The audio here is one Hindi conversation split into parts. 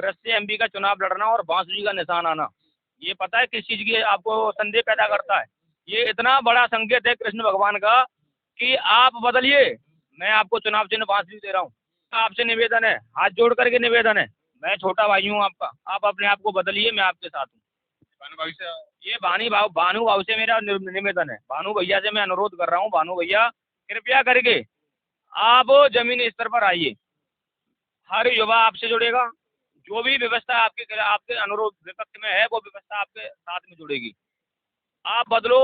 ब्रश से एमपी का चुनाव लड़ना और बांसुरी का निशान आना, ये पता है किस चीज की आपको संदेह पैदा करता है? ये इतना बड़ा संकेत है कृष्ण भगवान का कि आप बदलिए, मैं आपको चुनाव चिन्ह बांसुरी दे रहा हूँ। आपसे निवेदन है, हाथ जोड़ करके निवेदन है, मैं छोटा भाई हूँ आपका, आप अपने आप को बदलिए, मैं आपके साथ हूँ। ये भानु भाव से मेरा निवेदन है, भानु भैया से मैं अनुरोध कर रहा हूँ, भानु भैया कृपया करके आप जमीनी स्तर पर आइए, हर युवा आपसे जुड़ेगा, जो भी व्यवस्था आपके अनुरोध विपक्ष में है वो व्यवस्था आपके साथ में जुड़ेगी। आप बदलो,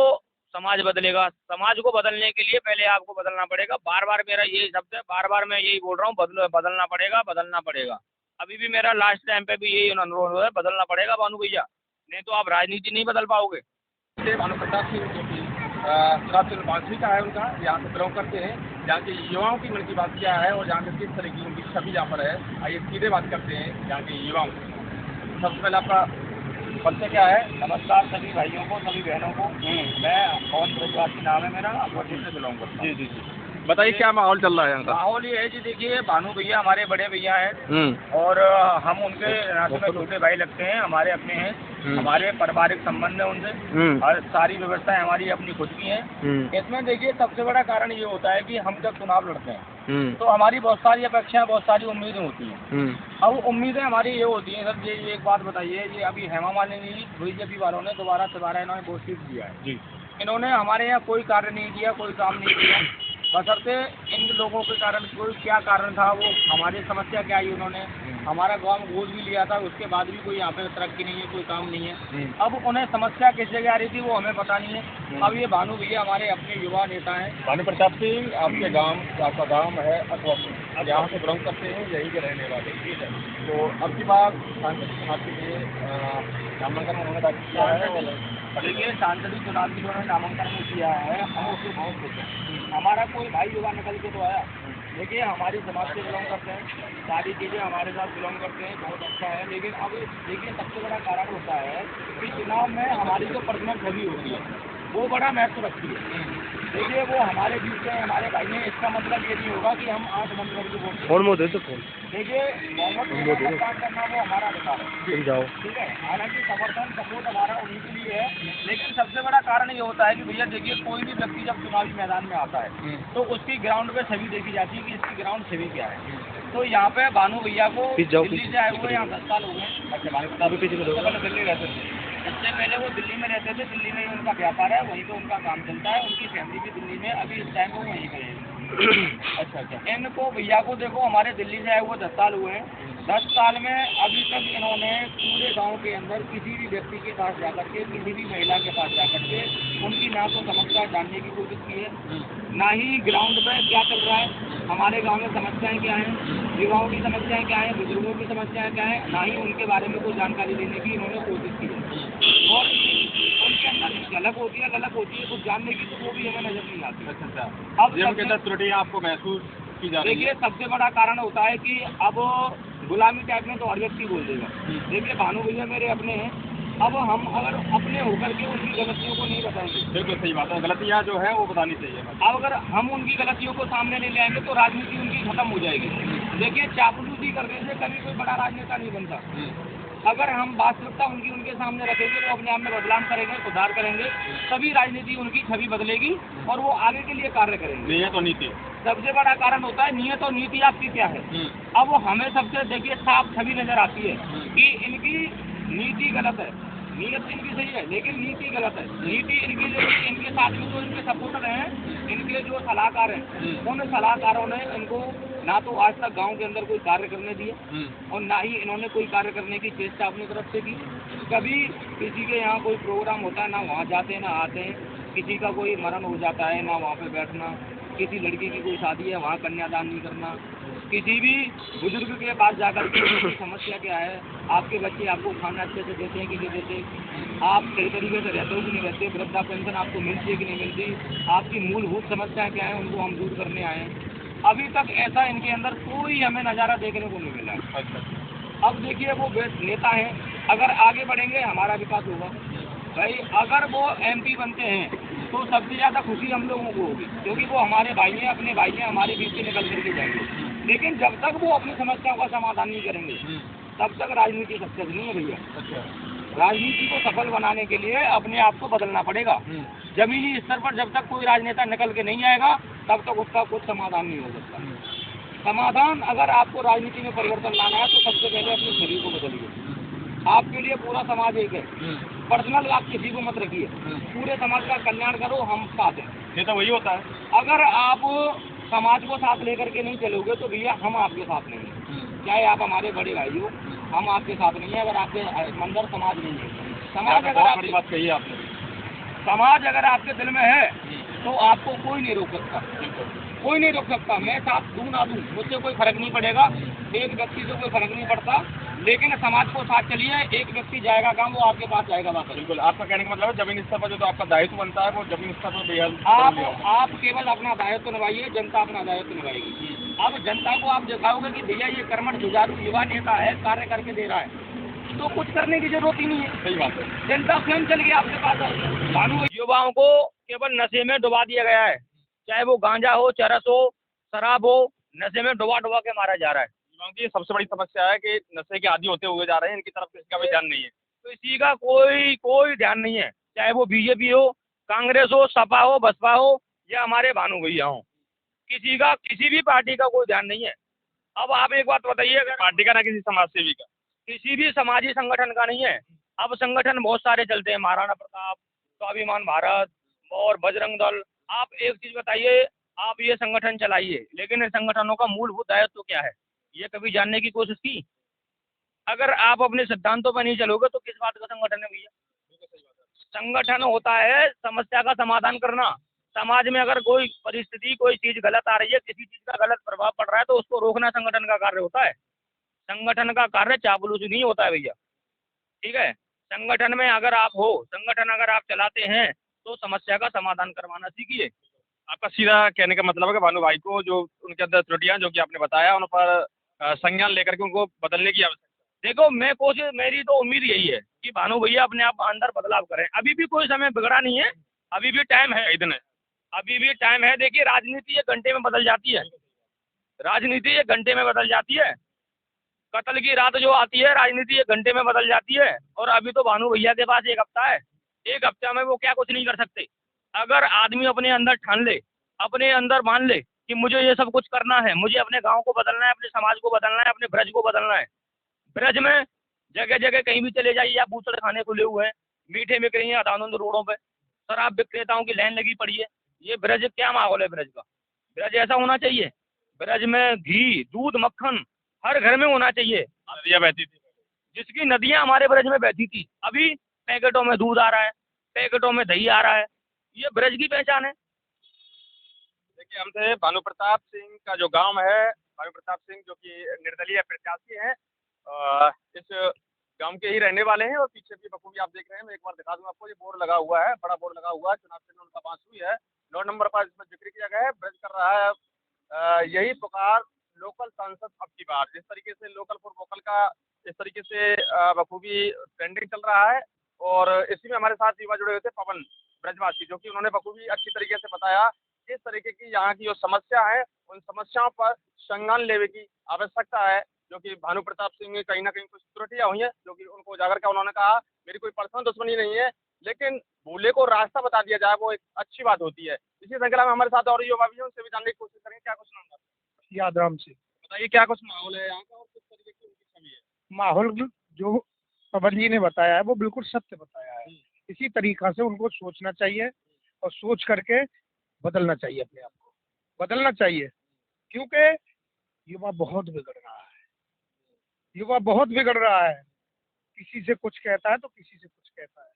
समाज बदलेगा। समाज को बदलने के लिए पहले आपको बदलना पड़ेगा। बार बार मेरा यही शब्द है, बार बार मैं यही बोल रहा हूँ, बदलना पड़ेगा, बदलना पड़ेगा। अभी भी मेरा लास्ट टाइम पे भी यही अनुरोध है, बदलना पड़ेगा भानु भैया, नहीं तो आप राजनीति नहीं बदल पाओगे। भानु प्रताप सिंह जो कि चुनाव चिन्ह बांसुरी का है उनका, यहाँ से बिलोंग करते हैं। यहाँ के युवाओं की मन की बात क्या है और यहाँ के किस तरह की उनकी छवि यहाँ पर है, आइए सीधे बात करते हैं यहाँ के युवाओं से। सबसे पहले आपका परिचय क्या है? नमस्कार सभी भाइयों को, सभी बहनों को। मैं पवन ब्रजवासी नाम है मेरा, अकोटी से बिलोंग करता हूँ। जी। बताइए क्या माहौल चल रहा है यहाँ का? माहौल ये है जी, देखिए भानु भैया हमारे बड़े भैया हैं और हम उनके नाते में छोटे भाई लगते हैं, हमारे अपने हैं, हमारे पारिवारिक संबंध है उनसे और सारी व्यवस्थाएं हमारी अपनी खुद की हैं। इसमें देखिए सबसे बड़ा कारण ये होता है कि हम जब चुनाव लड़ते हैं तो हमारी बहुत सारी अपेक्षाएं, बहुत सारी उम्मीदें होती हैं। अब उम्मीदें हमारी ये होती हैं सर, ये एक बात बताइए, ये अभी हेमा मालिनी बीजेपी वालों ने दोबारा इन्होंने घोषित किया है, इन्होंने हमारे यहाँ कोई कार्य नहीं किया, कोई काम नहीं किया, बशर्ते इन लोगों के कारण कोई क्या कारण था, वो हमारी समस्या क्या आई, उन्होंने हमारा गांव गोद भी लिया था, उसके बाद भी कोई यहाँ पे तरक्की नहीं है, कोई काम नहीं है। अब उन्हें समस्या किस जगह आ रही थी वो हमें पता नहीं है। अब ये भानु भैया हमारे अपने युवा नेता हैं। भानु प्रताप सिंह, आपका गाँव है अकवा, यहाँ से बिलोंग करते हैं, यही के रहने वाले। तो अब की बार सांसद चुनाव के लिए नामांकन उन्होंने दाखिल किया है और देखिए सांसदीय चुनाव के उन्होंने नामांकन किया है, हम उससे बहुत खुश हैं। हमारा कोई भाई युवा निकल के तो आया, देखिए हमारी समाज से बिलोंग करते हैं, सारी चीज़ें हमारे साथ बिलोंग करते हैं, बहुत अच्छा है। लेकिन अब देखिए सबसे बड़ा कारण होता है कि चुनाव में हमारी जो पर्सनल छवि होती है वो बड़ा महत्व रखती है। देखिए वो हमारे बीच में हमारे भाई में, इसका मतलब ये नहीं होगा कि हम 8 बंद करके वोट देखिए मतदान करना वो हमारा अधिकार है, ठीक है। हालांकि समर्थन सपोर्ट हमारा उन्हीं के लिए है, लेकिन सबसे बड़ा कारण ये होता है कि भैया देखिए कोई भी व्यक्ति जब चुनावी मैदान में आता है तो उसकी ग्राउंड पे छवि देखी जाती है कि इसकी ग्राउंड छवि क्या है। तो यहाँ पे भानु भैया को दिल्ली से आए हुए यहाँ 10 साल हो गए। अच्छा, दिल्ली रहते थे, इससे पहले वो दिल्ली में रहते थे, दिल्ली में ही उनका व्यापार है, वहीं पे उनका काम चलता है, उनकी फैमिली भी दिल्ली में, अभी इस टाइम वो वहीं पे है। अच्छा, इनको भैया को देखो हमारे दिल्ली से आए हुए 10 साल हुए हैं, 10 साल में अभी तक इन्होंने पूरे गांव के अंदर किसी भी व्यक्ति के पास जाकर के, किसी भी महिला के पास जाकर के उनकी ना तो समस्या जानने की कोशिश की है, ना ही ग्राउंड पे क्या चल रहा है, हमारे गांव में समस्याएं क्या हैं, युवाओं की समस्याएं क्या हैं, बुजुर्गों की समस्याएं क्या हैं, ना ही उनके बारे में कोई जानकारी देने की इन्होंने कोशिश की है। और उनके अंदर गलत होती है कुछ जानने की, तो वो भी हमें नजर नहीं आती। अच्छा, अब उनके अंदर त्रुटियां आपको महसूस की जा रही है? देखिए सबसे बड़ा कारण होता है कि अब गुलामी टाइप में तो हर व्यक्ति बोल देगा। देखिए भानु भैया मेरे अपने हैं, अब हम अगर अपने होकर के उनकी गलतियों को नहीं बताएंगे, बिल्कुल सही बात है, गलतियाँ जो है वो बतानी चाहिए। अब अगर हम उनकी गलतियों को सामने नहीं ले आएंगे तो राजनीति उनकी खत्म हो जाएगी। देखिए चापलूसी करने से कभी कोई बड़ा राजनेता नहीं बनता। अगर हम वास्तविकता उनके सामने रखेंगे, वो अपने आप में बदलाव करेंगे, सुधार करेंगे, तभी राजनीति उनकी छवि बदलेगी और वो आगे के लिए कार्य करेंगे। नियत और नीति सबसे बड़ा कारण होता है, नियत और नीति आपकी क्या है। अब वो हमें सबसे देखिए साफ छवि नजर आती है कि इनकी नीति गलत है, नीयत इनकी सही है लेकिन नीति गलत है। नीति इनकी जो इनके साथ में जो इनके सपोर्टर हैं, इनके जो सलाहकार हैं, उन सलाहकारों ने इनको ना तो आज तक गांव के अंदर कोई कार्य करने दिया और ना ही इन्होंने कोई कार्य करने की चेष्टा अपनी तरफ से की। कभी किसी के यहाँ कोई प्रोग्राम होता है ना वहाँ जाते हैं ना आते हैं, किसी का कोई मरण हो जाता है ना वहाँ पे बैठना, किसी लड़की की कोई शादी है वहाँ कन्यादान नहीं करना, किसी भी बुजुर्ग के पास जाकर के समस्या क्या है, आपके बच्चे आपको खाना अच्छे से देते हैं कि नहीं देते, आप सही तरीके से रहते हो कि नहीं रहते, वृद्धा पेंशन आपको मिलती है कि नहीं मिलती, आपकी मूलभूत समस्या क्या है उनको हम दूर करने आए हैं। अभी तक ऐसा इनके अंदर कोई हमें नज़ारा देखने को नहीं मिला है। अब देखिए वो नेता हैं, अगर आगे बढ़ेंगे हमारा विकास होगा। भाई अगर वो MP बनते हैं तो सबसे ज़्यादा खुशी हम लोगों को होगी, क्योंकि वो हमारे भाई हैं, अपने भाई हैं, हमारे बीच से निकल करके जाएंगे। लेकिन जब तक वो अपनी समस्याओं का समाधान नहीं करेंगे तब तक राजनीति सक्सेस नहीं है भैया। अच्छा। राजनीति को सफल बनाने के लिए अपने आप को बदलना पड़ेगा। जमीनी स्तर पर जब तक कोई राजनेता निकल के नहीं आएगा तब तक उसका कुछ समाधान नहीं हो सकता। समाधान अगर आपको राजनीति में परिवर्तन लाना है तो सबसे पहले अपने शरीर को बदलिए। आपके लिए पूरा समाज एक है। पर्सनल आप किसी को मत रखिए, पूरे समाज का कल्याण करो, हम साथ हैं। ये तो वही होता है। अगर आप समाज को साथ लेकर के नहीं चलोगे तो भैया हम आपके साथ नहीं हैं। चाहे आप हमारे बड़े भाई हो, हम आपके साथ नहीं है अगर आपके अंदर समाज नहीं है। समाज अगर बड़ी बात कही है आपने। समाज अगर आपके दिल में है तो आपको कोई नहीं रोक सकता, कोई नहीं रोक सकता। मैं साथ दूं ना दूं मुझसे कोई फर्क नहीं पड़ेगा, एक व्यक्ति से कोई फर्क नहीं पड़ता, लेकिन समाज को साथ चलिए। एक व्यक्ति जाएगा काम, वो आपके पास जाएगा वापस। बिल्कुल, आपका कहने का मतलब है जमीन स्तर पर जो तो आपका दायित्व बनता है वो जमीन स्तर पर बेहद आप केवल अपना दायित्व निभाइए, जनता अपना दायित्व निभाएगी। अब जनता को आप दिखाओगे कि भैया ये कर्मठ जुझारू युवा नेता है, कार्य करके दे रहा है, तो कुछ करने की जरूरत ही नहीं है। सही बात है। जनता स्वयं चल के आपके पास आएगी। भानु युवाओं को केवल नशे में डुबा दिया गया है, चाहे वो गांजा हो, चरस हो, शराब हो, नशे में डुबा डुबा के मारा जा रहा है। युवाओं की सबसे बड़ी समस्या है कि नशे के आदी होते हुए जा रहे हैं, इनकी तरफ किसी का भी ध्यान नहीं है। तो इसी का कोई ध्यान नहीं है, चाहे वो बीजेपी हो, कांग्रेस हो, सपा हो, बसपा हो या हमारे भानु भैया हो, किसी का किसी भी पार्टी का कोई ध्यान नहीं है। अब आप एक बात बताइए, अगर पार्टी का ना किसी समाज सेवी का, किसी भी समाजी संगठन का नहीं है। अब संगठन बहुत सारे चलते हैं, महाराणा प्रताप, स्वाभिमान भारत और बजरंग दल। आप एक चीज बताइए, आप ये संगठन चलाइए, लेकिन इन संगठनों का मूलभूत दायित्व क्या है, ये कभी जानने की कोशिश की? अगर आप अपने सिद्धांतों पर नहीं चलोगे तो किस बात का संगठन है भैया? संगठन होता है समस्या का समाधान करना। समाज में अगर कोई परिस्थिति, कोई चीज गलत आ रही है, किसी चीज का गलत प्रभाव पड़ रहा है, तो उसको रोकना संगठन का कार्य होता है। संगठन का कार्य चापलूसी नहीं होता है भैया, ठीक है। संगठन में अगर आप हो, संगठन अगर आप चलाते हैं तो समस्या का समाधान करवाना सीखिए। आपका सीधा कहने का मतलब है कि भानु भाई को जो उनके अंदर त्रुटियां जो कि आपने बताया उन पर संज्ञान लेकर के उनको बदलने की आवश्यकता। देखो, मैं कोशिश, मेरी तो उम्मीद यही है कि भानु भैया अपने आप अंदर बदलाव करें। अभी भी कोई समय बिगड़ा नहीं है, अभी भी टाइम है, इतने अभी भी टाइम है। देखिए, राजनीति एक घंटे में बदल जाती है, राजनीति एक घंटे में बदल जाती है। कत्ल की रात जो आती है, राजनीति एक घंटे में बदल जाती है। और अभी तो भानु भैया के पास एक हफ्ता है, एक हफ्ते में वो क्या कुछ नहीं कर सकते। अगर आदमी अपने अंदर ठान ले, अपने अंदर मान ले कि मुझे ये सब कुछ करना है, मुझे अपने गांव को बदलना है, अपने समाज को बदलना है, अपने ब्रज को बदलना है। ब्रज में जगह जगह कहीं भी चले जाइए, आप बूचड़ खाने खुले हुए हैं, मीठे बिक रही हैं अदानंद रोडों पे, शराब विक्रेताओं की लाइन लगी पड़ी है। ये ब्रज क्या माहौल है ब्रज का? ब्रज ऐसा होना चाहिए। ब्रज में घी, दूध, मक्खन हर घर में होना चाहिए। नदियां बहती थी, जिसकी नदियां हमारे ब्रज में बहती थी, अभी पैकेटों में दूध आ रहा है, पैकेटों में दही आ रहा है। ये ब्रज की पहचान है। देखिए हमसे भानु प्रताप सिंह का जो गांव है, भानु प्रताप सिंह जो कि निर्दलीय प्रत्याशी हैं, इस गांव के ही रहने वाले हैं। और पीछे भी बखूबी आप देख रहे हैं, मैं एक बार दिखा दूं आपको, ये बोर्ड लगा हुआ है, बड़ा बोर्ड लगा हुआ है, चुनाव चिन्ह उनका बांसुरी है, 9 नंबर पर इसमें जिक्र किया गया है। ब्रज कर रहा है यही पुकार लोकल सांसद अब की बार। जिस तरीके से लोकल फॉर वोकल का इस तरीके से बखूबी ट्रेंडिंग चल रहा है, और इसी में हमारे साथ युवा जुड़े हुए थे पवन ब्रजवासी, जो कि उन्होंने बखूबी अच्छी तरीके से बताया किस तरीके की यहाँ की जो समस्या है, उन समस्याओं पर संज्ञान लेने की आवश्यकता है। जो कि भानु प्रताप सिंह में कहीं ना कहीं कुछ त्रुटियां हुई हैं, जो कि उनको उजागर का उन्होंने कहा मेरी कोई पर्सनल दुश्मनी नहीं है, लेकिन भूले को रास्ता बता दिया जाए वो एक अच्छी बात होती है। इसी श्रृंखला में हमारे साथ और युवा भी हैं, उनसे भी जानने की कोशिश करेंगे। क्या कुछ नाम है? यादराम से। बताइए क्या कुछ माहौल है यहाँ का और किस तरीके की उनकी छवि है? माहौल जो पवन जी ने बताया है वो बिल्कुल सत्य बताया है। इसी तरीका से उनको सोचना चाहिए और सोच करके बदलना चाहिए, अपने आप को बदलना चाहिए, क्योंकि युवा बहुत बिगड़ रहा है, युवा बहुत बिगड़ रहा है। किसी से कुछ कहता है तो किसी से कुछ कहता है।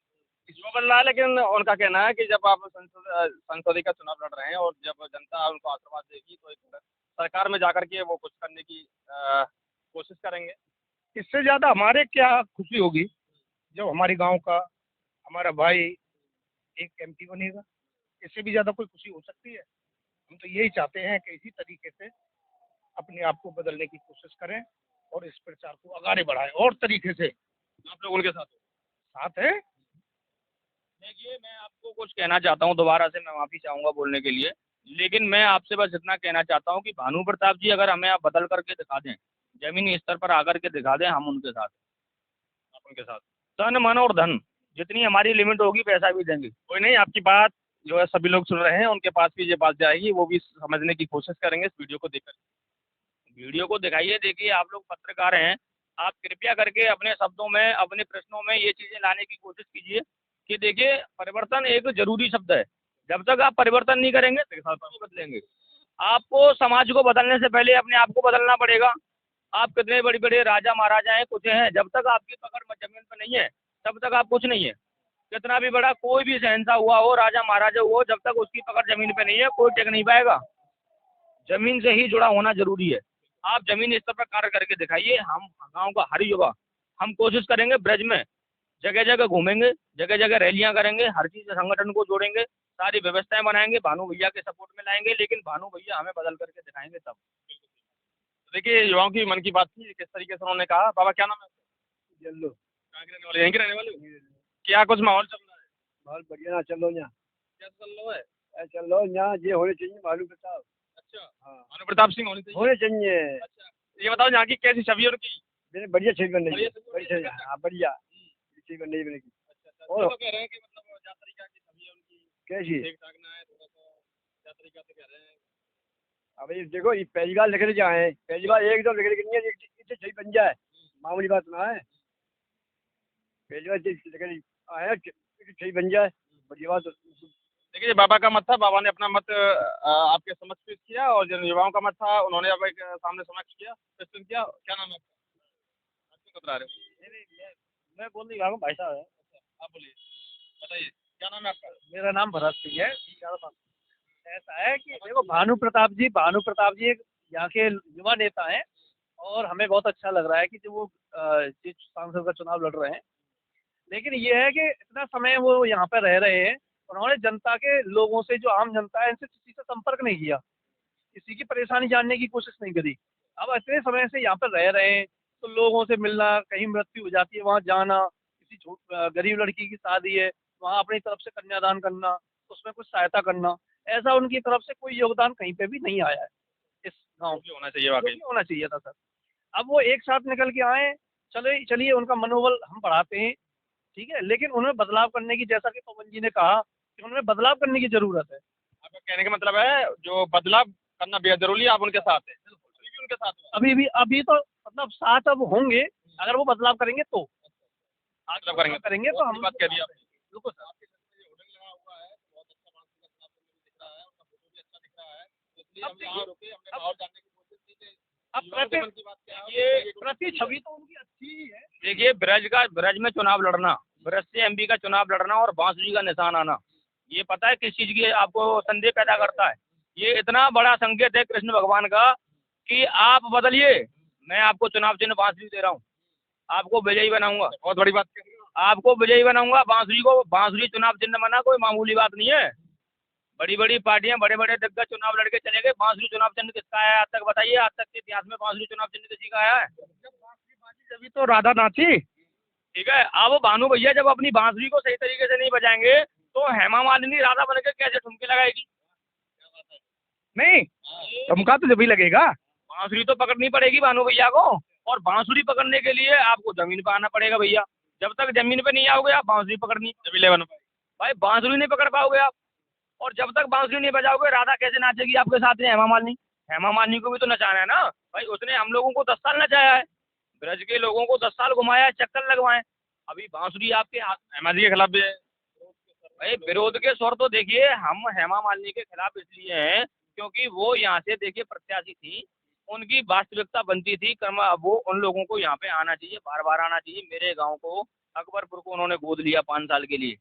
जो बन रहा है, लेकिन उनका कहना है कि जब आप संसदीय का चुनाव लड़ रहे हैं और जब जनता उनको आशीर्वाद देगी तो एक सरकार में जाकर के वो कुछ करने की कोशिश करेंगे। इससे ज्यादा हमारे क्या खुशी होगी जब हमारे गांव का हमारा भाई एक एमपी बनेगा। इससे भी ज्यादा कोई खुशी हो सकती है? हम तो यही चाहते हैं कि इसी तरीके से अपने आप को बदलने की कोशिश करें और इस प्रचार को आगे बढ़ाएं और तरीके से। आप लोग उनके साथ है। देखिए, मैं आपको कुछ कहना चाहता हूँ, दोबारा से मैं माफी चाहूंगा बोलने के लिए, लेकिन मैं आपसे बस इतना कहना चाहता हूँ कि भानु प्रताप जी, अगर हमें आप बदल करके दिखा दें, जमीनी स्तर पर आकर के दिखा दें, हम उनके साथ, आप उनके साथ। तन मन और धन, जितनी हमारी लिमिट होगी पैसा भी देंगे। कोई नहीं, आपकी बात जो है सभी लोग सुन रहे हैं, उनके पास भी ये बात जाएगी, वो भी समझने की कोशिश करेंगे इस वीडियो को देखकर। वीडियो को दिखाइए। देखिए आप लोग पत्रकार हैं, आप कृपया करके अपने शब्दों में, अपने प्रश्नों में ये चीज़ें लाने की कोशिश कीजिए कि देखिए परिवर्तन एक जरूरी शब्द है। जब तक आप परिवर्तन नहीं करेंगे तो नहीं बदलेंगे। आपको समाज को बदलने से पहले अपने आप को बदलना पड़ेगा। आप कितने बड़े बड़े राजा महाराजा हैं, कुछ हैं, जब तक आपकी पकड़ जमीन पर नहीं है तब तक आप कुछ नहीं है। कितना भी बड़ा कोई भी शहंशाह हुआ हो, राजा महाराजा हुआ हो, जब तक उसकी पकड़ जमीन पे नहीं है कोई टेक नहीं पाएगा। जमीन से ही जुड़ा होना जरूरी है। आप जमीन स्तर पर कार्य करके दिखाइए। हम गांव का हर युवा, हम कोशिश करेंगे ब्रज में जगह जगह घूमेंगे, जगह जगह रैलियां करेंगे, हर चीज से संगठन को जोड़ेंगे, सारी व्यवस्थाएं बनाएंगे, भानु भैया के सपोर्ट में लाएंगे, लेकिन भानु भैया हमें बदल करके दिखाएंगे तब। तो देखिए युवाओं की मन की बात थी, किस तरीके से उन्होंने कहा। बाबा क्या नाम है? जल्लो कहाँ के रहने वाले? यहीं के रहने वाले हो? क्या कुछ माहौल चल रहा है? बहुत बढ़िया ना चलो यहाँ, क्या चल रहा है? चलो यहाँ ये होने चाहिए भानु प्रताप। अच्छा, हाँ भानु प्रताप सिंह होने चाहिए। होने चाहिए। अच्छा, ये बताओ यहाँ की कैसी छवि है उनकी? मेरे बढ़िया छवि बनने बढ़िया की, छवि बढ़िया बनने छवि, की। हाँ बढ़िया छवि बनने की। अच्छा, और- तो कह रहे हैं कि मतलब क्या तरीका की छवि है उनकी, कैसी? ठीक ठाक ना है थोड़ा सा, क्या तरीका से कह रहे हैं? अब ये देखो, ये पहली बार लिख रहे हैं, पहली बार एक दो लिख रहे नहीं है, इससे छवि बन जाए, मामूली बात ना है। पहली बार लिख रहे आए छवि बन जाए, बढ़िया बात। देखिए बाबा का मत था, बाबा ने अपना मत आपके समक्ष पेश किया, और जिन युवाओं का मत था उन्होंने अब एक सामने समक्ष किया, प्रस्तुत किया। क्या नाम है आपका? आप क्यों कतरा रहे हो? मैं बोल नहीं रहा हूँ भाई साहब। आप बोलिए, बताइए क्या नाम है आपका? मेरा नाम भरत सिंह है। ऐसा है कि देखो, भानु प्रताप जी एक यहाँ के युवा नेता हैं, और हमें बहुत अच्छा लग रहा है कि जो वो जिस सांसद का चुनाव लड़ रहे हैं। लेकिन ये है कि इतना समय वो यहाँ पे रह रहे हैं, उन्होंने जनता के लोगों से, जो आम जनता है, इनसे किसी से संपर्क नहीं किया, किसी की परेशानी जानने की कोशिश नहीं करी। अब इतने समय से यहाँ पर रह रहे हैं तो लोगों से मिलना, कहीं मृत्यु हो जाती है वहाँ जाना, किसी गरीब लड़की की शादी है वहाँ अपनी तरफ से कन्यादान करना, उसमें कुछ सहायता करना, ऐसा उनकी तरफ से कोई योगदान कहीं पे भी नहीं आया है इस गांव जो होना चाहिए वाकई। में। होना चाहिए था सर। अब वो एक साथ निकल के आए, चलिए उनका मनोबल हम बढ़ाते हैं, ठीक है, लेकिन उन्हें बदलाव करने की, जैसा कि पवन जी ने कहा कि उन्हें बदलाव करने की जरूरत है। आपका कहने का मतलब है जो बदलाव करना बेहद जरूरी है, आप उनके साथ हैं? अभी भी उनके साथ हैं? अभी तो मतलब साथ अब होंगे, अगर वो बदलाव करेंगे तो। मतलब करेंगे तो हम बात कह दी आपने। बिल्कुल सर। आपके घर में ये होटल लगा हुआ है, बहुत अच्छा बात का दिख रहा है, उनका फोटो भी अच्छा दिख रहा है, तो इसलिए अब हम यहाँ रुके, हमने अब- माहौल जानने की कोशिश की कि अब युवाओं के मन की बात क्या है। ये प्रति छवि तो उनकी अच्छी ही है। देखिए ब्रज में चुनाव लड़ना, ब्रज से एमपी का चुनाव लड़ना और बांसुरी का निशान आना, ये पता है किस चीज की आपको संदेह पैदा करता है? ये इतना बड़ा संकेत है कृष्ण भगवान का कि आप बदलिए, मैं आपको चुनाव चिन्ह बांसुरी दे रहा हूँ, आपको विजयी बनाऊंगा, बहुत बड़ी बात कह रही हो। आपको विजयी बनाऊंगा। बांसुरी चुनाव चिन्ह बना कोई मामूली बात नहीं है। बड़ी बड़ी पार्टियां, बड़े बड़े दिग्गज चुनाव लड़के चले गए, बांसुरी चुनाव चिन्ह किसका आया आज तक बताइए? आज तक के इतिहास में बांसुरी चुनाव चिन्ह किसी का आया है? जब तो राधा नाची। ठीक है, अब भानु भैया जब अपनी बांसुरी को सही तरीके से नहीं बजाएंगे तो हेमा मालिनी राधा बन के कैसे ठुमके लगाएगी? नहीं, ठुमका तो जब ही लगेगा। बांसुरी तो पकड़नी पड़ेगी भानु भैया को, और बांसुरी पकड़ने के लिए आपको जमीन पे आना पड़ेगा भैया। जब तक जमीन पे नहीं आओगे आप बांसुरी पकड़नी जब 11 भाई, बांसुरी नहीं पकड़ पाओगे आप। और जब तक बांसुरी नहीं बजाओगे राधा कैसे नाचेगी आपके साथ में? हेमा मालिनी को भी तो नचाना है ना भाई। उसने हम लोगों को 10 साल नचाया है, ब्रज के लोगों को 10 साल घुमाया है, चक्कर लगवाए। अभी बांसुरी आपके हाथ। हेमा जी के खिलाफ भी है। भाई विरोध के स्वर तो देखिए, हम हेमा मालिनी के खिलाफ इसलिए हैं क्योंकि वो यहाँ से देखिए प्रत्याशी थी, उनकी वास्तविकता बनती थी वो उन लोगों को यहाँ पे आना चाहिए, बार बार आना चाहिए। मेरे गांव को, अकबरपुर को उन्होंने गोद लिया 5 साल के लिए।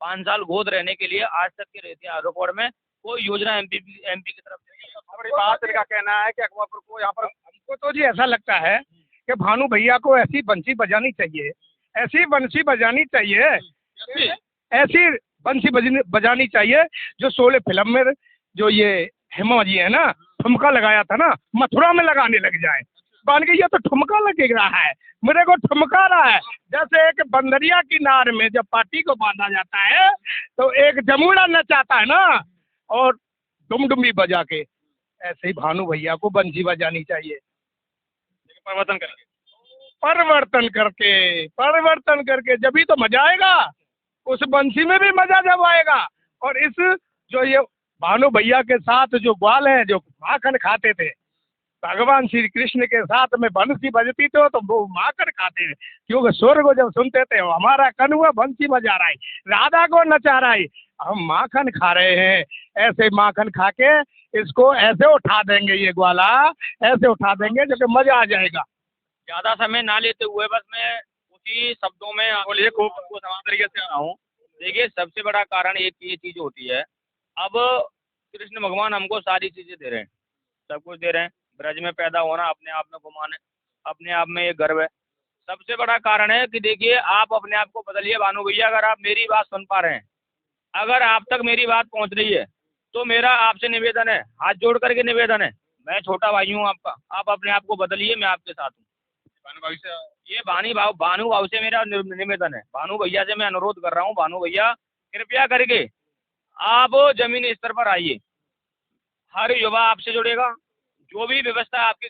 5 साल गोद रहने के लिए आज तक के रिकॉर्ड में कोई योजना एमपी की तरफ से नहीं है। बड़ी बात इनका कहना है कि अकबरपुर को यहाँ पर हमको तो जी ऐसा लगता है कि भानु भैया को ऐसी बंसी बजानी चाहिए, ऐसी बंसी बजानी चाहिए, ऐसी बंसी बजानी चाहिए जो शोले फिल्म में जो ये हेमा जी है ना, ठुमका लगाया था ना, मथुरा में लगाने लग जाए। मान के ये तो ठुमका लग रहा है, मेरे को ठुमका रहा है। जैसे एक बंदरिया की नार में जब पार्टी को बांधा जाता है तो एक जमुना नचाता है ना, और डुमडुमी बजा के, ऐसे ही भानु भैया को बंसी बजानी चाहिए। परिवर्तन करके। परिवर्तन करके जब ही तो मजा आएगा। उस बंसी में भी मजा जब आएगा। और इस जो ये भानु भैया के साथ जो ग्वाल हैं जो माखन खाते थे, भगवान श्री कृष्ण के साथ में बंसी बजती तो वो माखन खाते थे, क्योंकि स्वर को जब सुनते थे हमारा कन्हुआ बंसी बजा रहा है, राधा को नचा रहा है, हम माखन खा रहे हैं। ऐसे माखन खा के इसको ऐसे उठा देंगे, ये ग्वाला ऐसे उठा देंगे जो कि मजा आ जाएगा। ज़्यादा समय ना लेते हुए बस मैं उसी शब्दों में बोलिए खूब आपको समान तरीके से रहा हूँ। देखिए, सबसे बड़ा कारण एक ये चीज़ होती है, अब कृष्ण भगवान हमको सारी चीज़ें दे रहे हैं, सब कुछ दे रहे हैं। ब्रज में पैदा होना अपने आप में गुमान है, अपने आप में ये गर्व है। सबसे बड़ा कारण है कि देखिए, आप अपने आप को बदलिए भानु भैया। अगर आप मेरी बात सुन पा रहे हैं, अगर आप तक मेरी बात पहुंच रही है, तो मेरा आपसे निवेदन है, हाथ जोड़ करके निवेदन है, मैं छोटा भाई हूँ आपका, आप अपने आप को बदलिए, मैं आपके साथ हूँ। ये भानु भाव से मेरा निवेदन है, भानु भैया से मैं अनुरोध कर रहा हूँ, भानु भैया कृपया करके आप जमीनी स्तर पर आइए। हर युवा आपसे जुड़ेगा, जो भी व्यवस्था आपके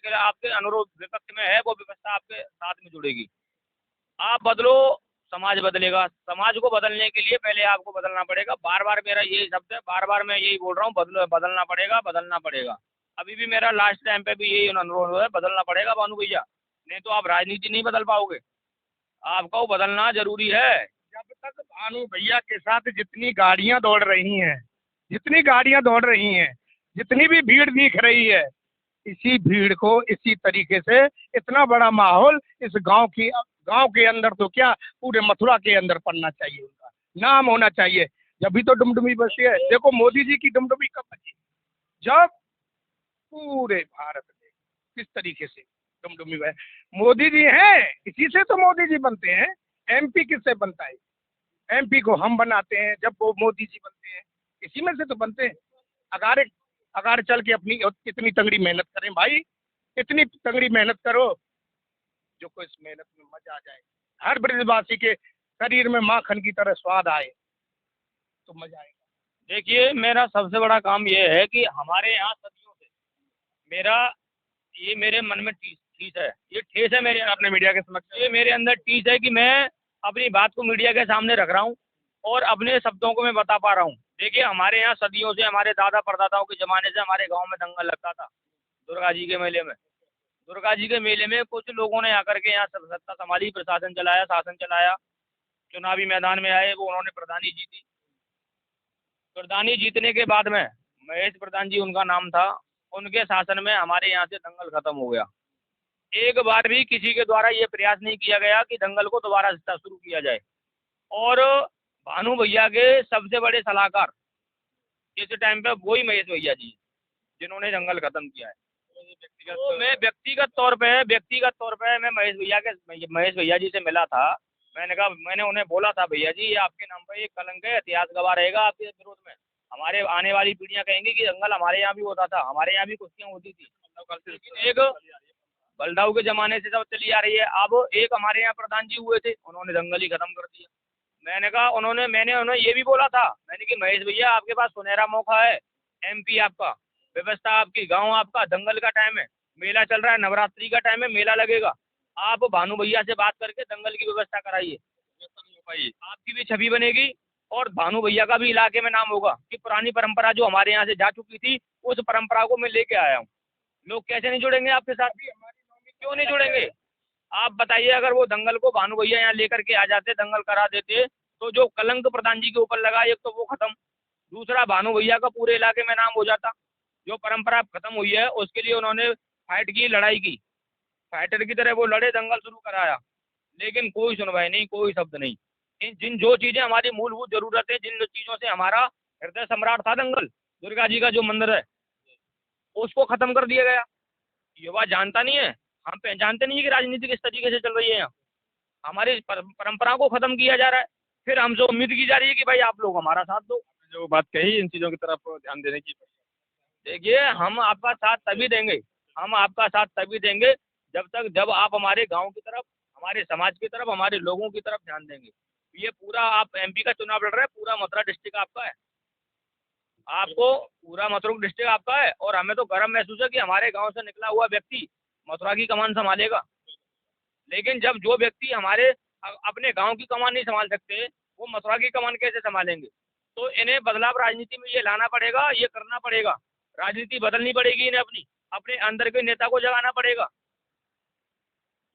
अनुरोध विपक्ष में है वो व्यवस्था आपके साथ में जुड़ेगी। आप बदलो, समाज बदलेगा। समाज को बदलने के लिए पहले आपको बदलना पड़ेगा। बार बार मेरा यही शब्द है, बार बार मैं यही बोल रहा हूँ, बदलना पड़ेगा, बदलना पड़ेगा। अभी भी मेरा लास्ट टाइम पे भी यही अनुरोध है, बदलना पड़ेगा भानु भैया, नहीं तो आप राजनीति नहीं बदल पाओगे, आपको बदलना जरूरी है। जब तक भानु भैया के साथ जितनी गाड़ियां दौड़ रही हैं, जितनी भी भीड़ दिख रही है, इसी भीड़ को इसी तरीके से इतना बड़ा माहौल इस गांव के अंदर तो क्या पूरे मथुरा के अंदर पड़ना चाहिए, उनका नाम होना चाहिए। जब भी तो डुमडुमी बजती है। देखो मोदी जी की डुमडुमी कब बजी, जब पूरे भारत में किस तरीके से डुमडुमी बजे। मोदी जी हैं, इसी से तो मोदी जी बनते हैं। एमपी किससे बनता है? एमपी को हम बनाते हैं, जब वो मोदी जी बनते हैं, इसी में से तो बनते हैं। अगार चल के अपनी इतनी तगड़ी मेहनत करें भाई, इतनी तगड़ी मेहनत करो जो को इस मेहनत में मजा आ जाए, हर ब्रजवासी के शरीर में माखन की तरह स्वाद आए तो मजा आएगा। देखिए, मेरा सबसे बड़ा काम ये है कि हमारे यहाँ सदियों से मेरे मन में ठेस है, ये ठेस है मेरे अपने मीडिया के समक्ष, ये मेरे अंदर ठेस है कि मैं अपनी बात को मीडिया के सामने रख रहा हूँ और अपने शब्दों को मैं बता पा रहा हूँ। देखिए, हमारे यहाँ सदियों से, हमारे दादा परदादाओं के ज़माने से हमारे गांव में दंगल लगता था दुर्गा जी के मेले में। दुर्गा जी के मेले में कुछ लोगों ने आकर के यहाँ सत्ता संभाली, प्रशासन चलाया, शासन चलाया, चुनावी मैदान में आए, वो उन्होंने प्रधानी जीती। प्रधानी जीतने के बाद में महेश प्रधान जी उनका नाम था, उनके शासन में हमारे यहाँ से दंगल खत्म हो गया। एक बार भी किसी के द्वारा ये प्रयास नहीं किया गया कि दंगल को दोबारा से शुरू किया जाए। और भानु भैया के सबसे बड़े सलाहकार इस टाइम पे वही महेश भैया जी, जिन्होंने दंगल खत्म किया है। तो मैं व्यक्तिगत तौर पे मैं महेश भैया जी से मिला था। मैंने उन्हें बोला था, भैया जी ये आपके नाम पर एक कलंक है, इतिहास गवाह रहेगा आपके विरोध में। हमारे आने वाली पीढ़ियां कहेंगी कि दंगल हमारे यहाँ भी होता था, हमारे यहाँ भी कुश्तियाँ होती थी। लेकिन एक बलदाऊ के जमाने से सब चली आ रही है। अब एक हमारे यहाँ प्रधान जी हुए थे, उन्होंने दंगल ही खत्म कर दिया। मैंने उन्हें ये भी बोला था, मैंने कि महेश भैया आपके पास सुनहरा मौका है, एमपी आपका, व्यवस्था आपकी, गांव आपका, दंगल का टाइम है, मेला चल रहा है, नवरात्रि का टाइम है, मेला लगेगा, आप भानु भैया से बात करके दंगल की व्यवस्था कराइए, आपकी भी छवि बनेगी और भानु भैया का भी इलाके में नाम होगा कि पुरानी परंपरा जो हमारे यहाँ से जा चुकी थी, उस परंपरा को मैं लेके आया हूँ। लोग कैसे नहीं जुड़ेंगे आपके साथ? क्यों नहीं जुड़ेंगे? आप बताइए, अगर वो दंगल को भानु भैया यहाँ लेकर के आ जाते, दंगल करा देते, तो जो कलंक प्रधान जी के ऊपर लगा, एक तो वो खत्म, दूसरा भानु भैया का पूरे इलाके में नाम हो जाता। जो परंपरा खत्म हुई है उसके लिए उन्होंने फाइट की, लड़ाई की, फाइटर की तरह वो लड़े, दंगल शुरू कराया, लेकिन कोई सुनवाई नहीं, कोई शब्द नहीं। जो चीज़ें हमारी मूलभूत जरूरत है, जिन चीज़ों से हमारा हृदय सम्राट था दंगल, दुर्गा जी का जो मंदिर है, उसको खत्म कर दिया गया। युवा जानता नहीं है, हम पहचानते नहीं है कि राजनीति किस तरीके से चल रही है यहाँ। हमारी परंपरा को खत्म किया जा रहा है, फिर हमसे उम्मीद की जा रही है कि भाई आप लोग हमारा साथ दो। जो बात कही, इन चीज़ों की तरफ ध्यान देने की। देखिए, हम आपका साथ तभी देंगे जब आप हमारे गांव की तरफ, हमारे समाज की तरफ, हमारे लोगों की तरफ ध्यान देंगे। ये पूरा, आप एमपी का चुनाव लड़ रहे हैं, पूरा मथुरा डिस्ट्रिक्ट आपका है, पूरा मथुरा डिस्ट्रिक्ट आपका है, और हमें तो गर्व महसूस है कि हमारे गांव से निकला हुआ व्यक्ति मथुरा की कमान संभालेगा। लेकिन जब जो व्यक्ति हमारे अपने गांव की कमान नहीं संभाल सकते, वो मथुरा की कमान कैसे संभालेंगे? तो इन्हें बदलाव राजनीति में ये लाना पड़ेगा, ये करना पड़ेगा। राजनीति बदलनी पड़ेगी इन्हें, अपनी अपने अंदर के नेता को जगाना पड़ेगा।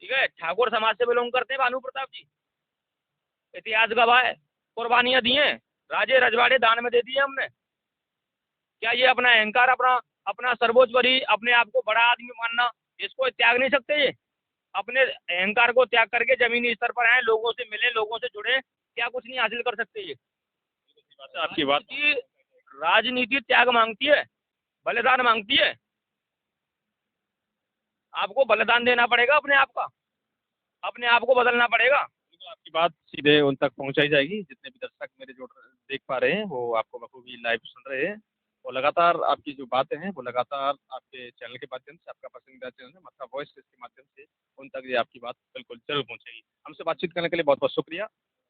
ठीक है, ठाकुर समाज से बिलोंग करते हैं भानु प्रताप जी, इतिहास गवाह है, कुर्बानियां दी हैं, राजे रजवाड़े दान में दे दिए हमने। क्या ये अपना अहंकार, अपना अपना सर्वोच्चपरी, अपने आप को बड़ा आदमी मानना, इसको त्याग नहीं सकते? ये अपने अहंकार को त्याग करके जमीनी स्तर पर आए, लोगों से मिले, लोगों से जुड़े, क्या कुछ नहीं हासिल कर सकते? ये आपकी बात राजनीति त्याग मांगती है, बलिदान मांगती है। आपको बलिदान देना पड़ेगा, अपने आप का, अपने आप को बदलना पड़ेगा। आपकी बात सीधे उन तक पहुंचाई जाएगी। जितने भी दर्शक मेरे जो देख पा रहे हैं वो आपको बखूबी लाइव सुन रहे हैं, और लगातार आपकी जो बातें हैं वो लगातार आपके चैनल के माध्यम से, आपका पसंदीदा चैनल है मथुरा वॉइस, इसके माध्यम से उन तक ये आपकी बात बिल्कुल जरूर पहुंचेगी। हमसे बातचीत करने के लिए बहुत बहुत शुक्रिया।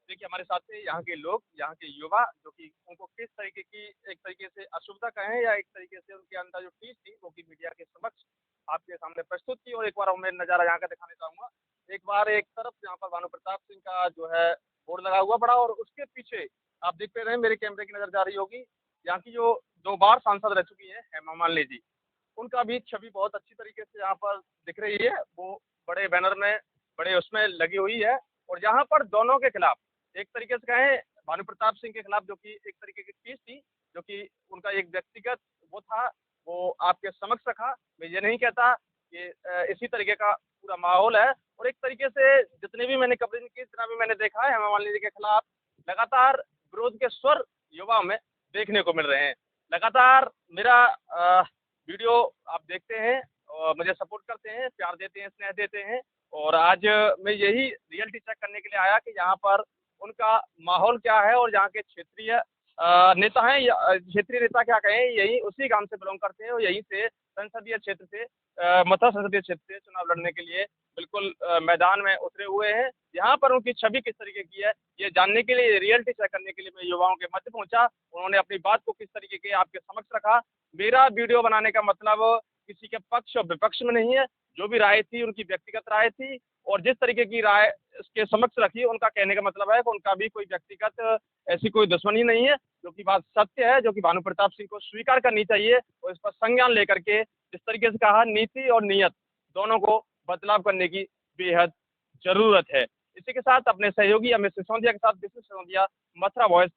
देखिए, हमारे साथ है यहाँ के लोग, यहाँ के युवा, जो कि उनको किस तरीके की, एक तरीके से असुविधा कहें या एक तरीके से उनके अंदर जो चीज थी वो की मीडिया के समक्ष आपके सामने प्रस्तुत की। और एक बार मैं नज़ारा यहाँ का दिखाने चाहूँगा। एक बार एक तरफ यहाँ पर भानु प्रताप सिंह का जो है बोर्ड लगा हुआ बड़ा, और उसके पीछे आप देख पा रहे हैं, मेरे कैमरे की नजर जा रही होगी, यहाँ की जो 2 बार सांसद रह चुकी है हेमा मालिनी जी, उनका भी छवि बहुत अच्छी तरीके से यहाँ पर दिख रही है। वो बड़े बैनर में, बड़े उसमें लगी हुई है। और यहाँ पर दोनों के खिलाफ, एक तरीके से कहें भानु प्रताप सिंह के खिलाफ जो कि एक तरीके की चीज थी, जो कि उनका एक व्यक्तिगत वो था, वो आपके समक्ष रखा। मैं ये नहीं कहता कि इसी तरीके का पूरा माहौल है। और एक तरीके से जितने भी मैंने कवरेज की, जितना भी मैंने देखा है, हेमा मालिनी जी के खिलाफ लगातार विरोध के स्वर युवाओं में देखने को मिल रहे हैं। लगातार मेरा वीडियो आप देखते हैं और मुझे सपोर्ट करते हैं, प्यार देते हैं, स्नेह देते हैं। और आज मैं यही रियलिटी चेक करने के लिए आया कि यहाँ पर उनका माहौल क्या है, और यहाँ के क्षेत्रीय नेता हैं, या क्षेत्रीय नेता क्या कहें, यही उसी गांव से बिलोंग करते हैं और यहीं से संसदीय क्षेत्र से मथुरा संसदीय क्षेत्र से चुनाव लड़ने के लिए बिल्कुल मैदान में उतरे हुए हैं। यहाँ पर उनकी छवि किस तरीके की है, ये जानने के लिए, रियलिटी चेक करने के लिए मैं युवाओं के मध्य पहुंचा। उन्होंने अपनी बात को किस तरीके के आपके समक्ष रखा। मेरा वीडियो बनाने का मतलब किसी के पक्ष और विपक्ष में नहीं है। जो भी राय थी उनकी व्यक्तिगत राय थी, और जिस तरीके की राय उसके समक्ष रखी, उनका कहने का मतलब है कि उनका भी कोई व्यक्तिगत ऐसी कोई दुश्मनी नहीं है, जो कि बात सत्य है, जो कि भानु प्रताप सिंह को स्वीकार करनी चाहिए। और इस पर संज्ञान लेकर के, जिस तरीके से कहा, नीति और नियत दोनों को बदलाव करने की बेहद जरूरत है। इसी के साथ अपने सहयोगी अमित सिसोदिया के साथ, विष्णु सिसोदिया, मथुरा वॉइस,